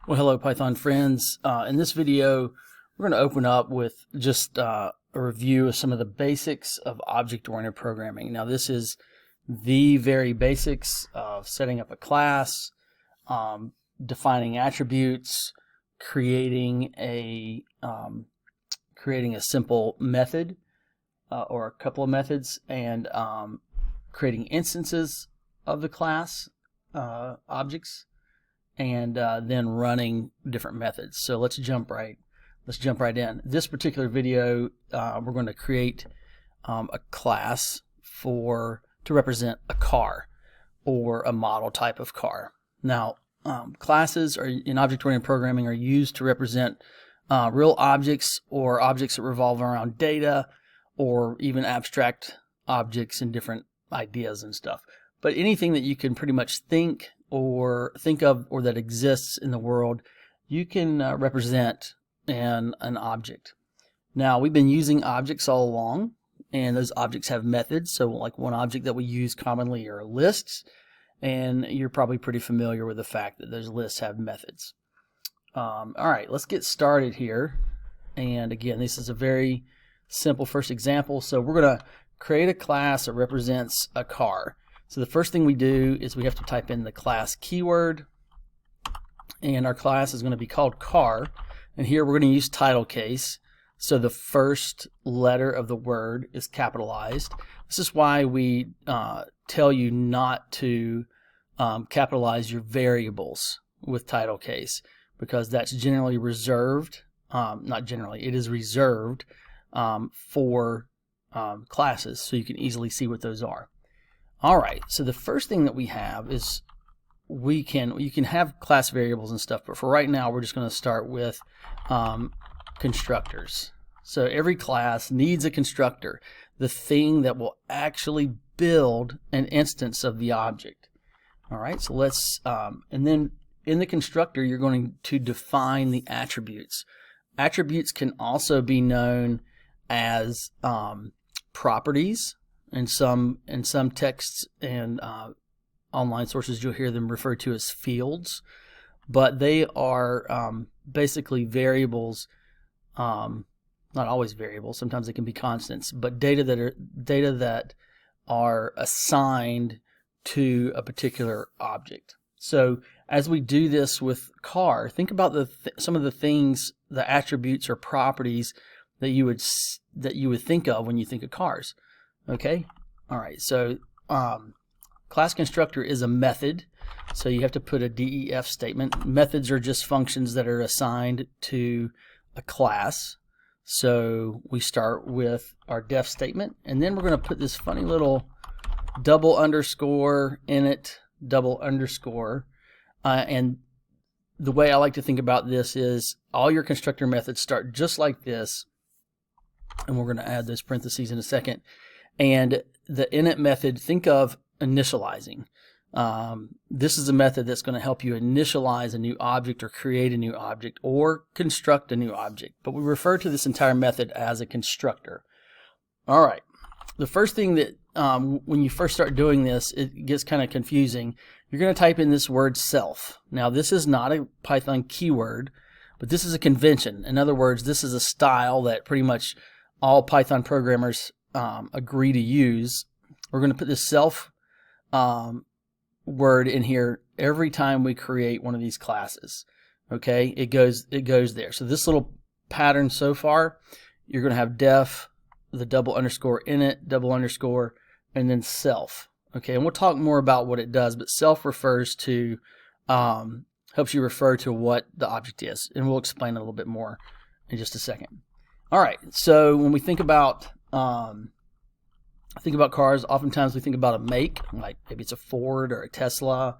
Well, hello Python friends. In this video, we're going to open up with just a review of some of the basics of object-oriented programming. Now, this is the very basics of setting up a class, defining attributes, creating a simple method or a couple of methods, and creating instances of the class objects, and then running different methods. So let's jump right in. This particular video, we're going to create a class to represent a car or a model type of car. Now, classes in object-oriented programming are used to represent real objects or objects that revolve around data, or even abstract objects and different ideas and stuff. But anything that you can pretty much think of or that exists in the world, you can represent in an object. Now, we've been using objects all along, and those objects have methods. So like one object that we use commonly are lists, and you're probably pretty familiar with the fact that those lists have methods. All right, let's get started here. And again, this is a very simple first example. So we're going to create a class that represents a car. So the first thing we do is we have to type in the class keyword, and our class is going to be called car, and here we're going to use title case, so the first letter of the word is capitalized. This is why we tell you not to capitalize your variables with title case, because that's generally reserved, not generally, it is reserved for classes, so you can easily see what those are. Alright, so the first thing that we have is you can have class variables and stuff, but for right now we're just going to start with constructors. So every class needs a constructor, the thing that will actually build an instance of the object. Alright, so let's, and then in the constructor you're going to define the attributes. Attributes can also be known as properties. In some texts and online sources, you'll hear them referred to as fields, but they are basically variables. Not always variables. Sometimes they can be constants, but data that are assigned to a particular object. So as we do this with car, think about some of the things, the attributes or properties that you would think of when you think of cars. Okay, all right, so class constructor is a method, so you have to put a DEF statement. Methods are just functions that are assigned to a class. So we start with our def statement, and then we're going to put this funny little double underscore in it, double underscore, and the way I like to think about this is all your constructor methods start just like this, and we're going to add those parentheses in a second. And the init method, think of initializing. This is a method that's going to help you initialize a new object or create a new object or construct a new object. But we refer to this entire method as a constructor. All right. The first thing that when you first start doing this, it gets kind of confusing. You're going to type in this word self. Now, this is not a Python keyword, but this is a convention. In other words, this is a style that pretty much all Python programmers agree to use. We're going to put this self word in here every time we create one of these classes. Okay, it goes there. So this little pattern so far, you're going to have def, the double underscore init, double underscore, and then self. Okay, and we'll talk more about what it does, but self refers to helps you refer to what the object is, and we'll explain a little bit more in just a second. All right, so when we think about cars, oftentimes we think about a make, like maybe it's a Ford or a Tesla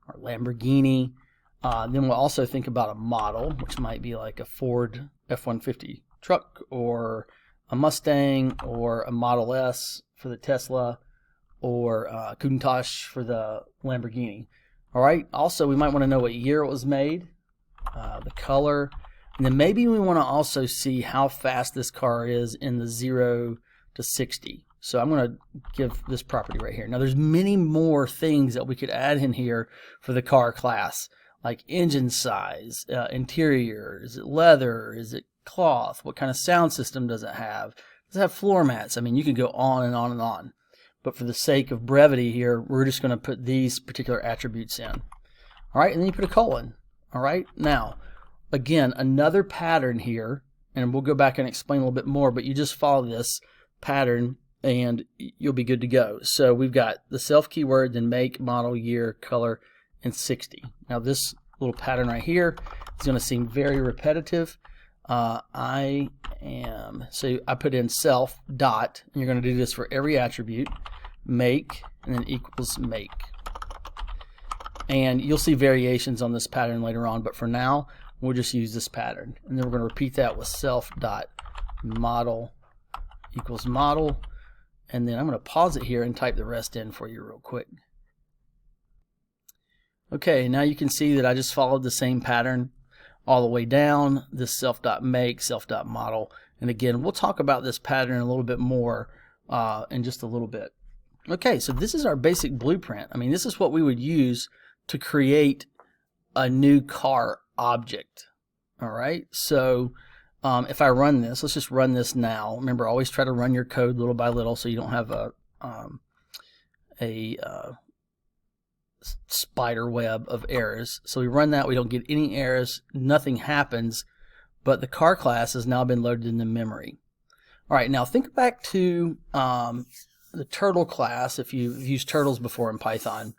or a Lamborghini. Then we'll also think about a model, which might be like a Ford F-150 truck or a Mustang or a Model S for the Tesla or a Countach for the Lamborghini. All right, also we might want to know what year it was made, the color, and then maybe we want to also see how fast this car is in the 0 to 60. So I'm going to give this property right here. Now there's many more things that we could add in here for the car class. like engine size, interior, is it leather, is it cloth, what kind of sound system does it have, does it have floor mats? I mean, you can go on and on and on. But for the sake of brevity here, we're just going to put these particular attributes in. All right, and then you put a colon. All right, now, again, another pattern here, and we'll go back and explain a little bit more, but you just follow this pattern and you'll be good to go. So we've got the self keyword, then make, model, year, color, and 60. Now this little pattern right here is going to seem very repetitive. So I put in self dot, and you're going to do this for every attribute, make, and then equals make. And you'll see variations on this pattern later on, but for now we'll just use this pattern. And then we're going to repeat that with self dot model equals model, and then I'm going to pause it here and type the rest in for you real quick. Okay, now you can see that I just followed the same pattern all the way down, this self.make, self.model, and again, we'll talk about this pattern a little bit more in just a little bit. Okay, so this is our basic blueprint. I mean, this is what we would use to create a new car object. All right, so if I run this, let's just run this now. Remember, always try to run your code little by little so you don't have a spider web of errors. So we run that, we don't get any errors, nothing happens, but the car class has now been loaded into memory. All right, now think back to the turtle class. If you've used turtles before in Python,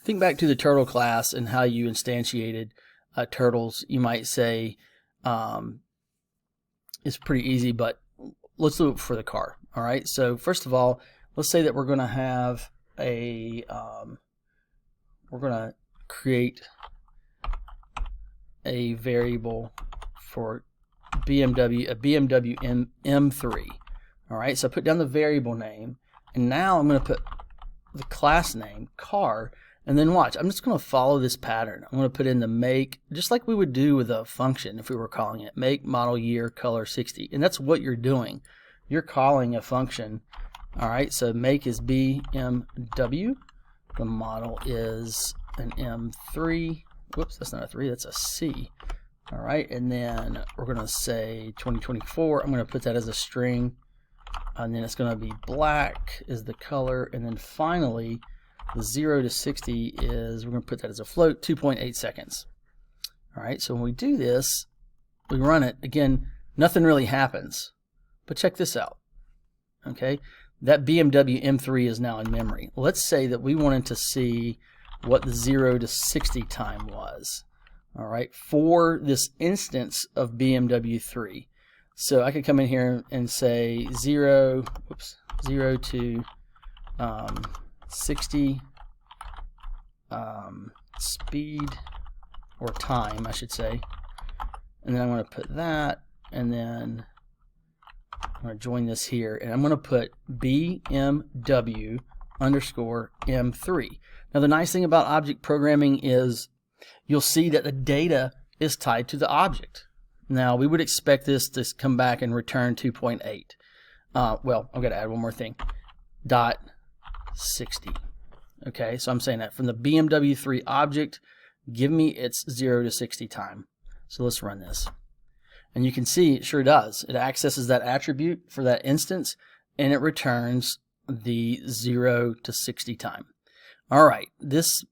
think back to the turtle class and how you instantiated turtles. You might say it's pretty easy, but let's do it for the car. All right, so first of all, let's say that we're going to have a we're going to create a variable for a BMW M3. All right, so I put down the variable name, and now I'm going to put the class name, car, and then watch. I'm just going to follow this pattern. I'm going to put in the make, just like we would do with a function if we were calling it, make, model, year, color, 60. And that's what you're doing. You're calling a function. All right, so make is BMW. The model is an M3. Whoops, that's not a 3, that's a C. All right, and then we're going to say 2024. I'm going to put that as a string. And then it's going to be black is the color. And then finally, the 0 to 60 is, we're going to put that as a float, 2.8 seconds. All right, so when we do this, we run it. Again, nothing really happens. But check this out. Okay, that BMW M3 is now in memory. Let's say that we wanted to see what the 0 to 60 time was. All right, for this instance of BMW 3. So I could come in here and say 0 to 60 speed, or time I should say, and then I'm going to put that, and then I'm going to join this here, and I'm going to put BMW underscore M3. Now the nice thing about object programming is you'll see that the data is tied to the object. Now we would expect this to come back and return 2.8. Well, I've got to add one more thing. Dot 60. Okay, so I'm saying that from the BMW 3 object, give me its 0 to 60 time. So let's run this. And you can see it sure does. It accesses that attribute for that instance, and it returns the 0 to 60 time. All right, this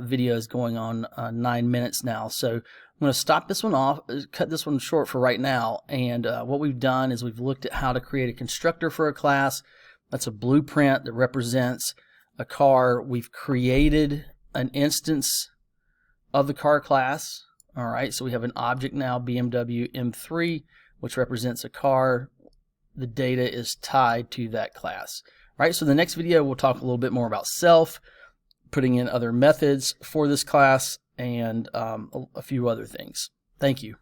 video is going on 9 minutes now, so I'm going to stop this one off, cut this one short for right now, and what we've done is we've looked at how to create a constructor for a class. That's a blueprint that represents a car. We've created an instance of the car class. All right, so we have an object now, BMW M3, which represents a car. The data is tied to that class. All right, so the next video we'll talk a little bit more about self, putting in other methods for this class, and a few other things. Thank you.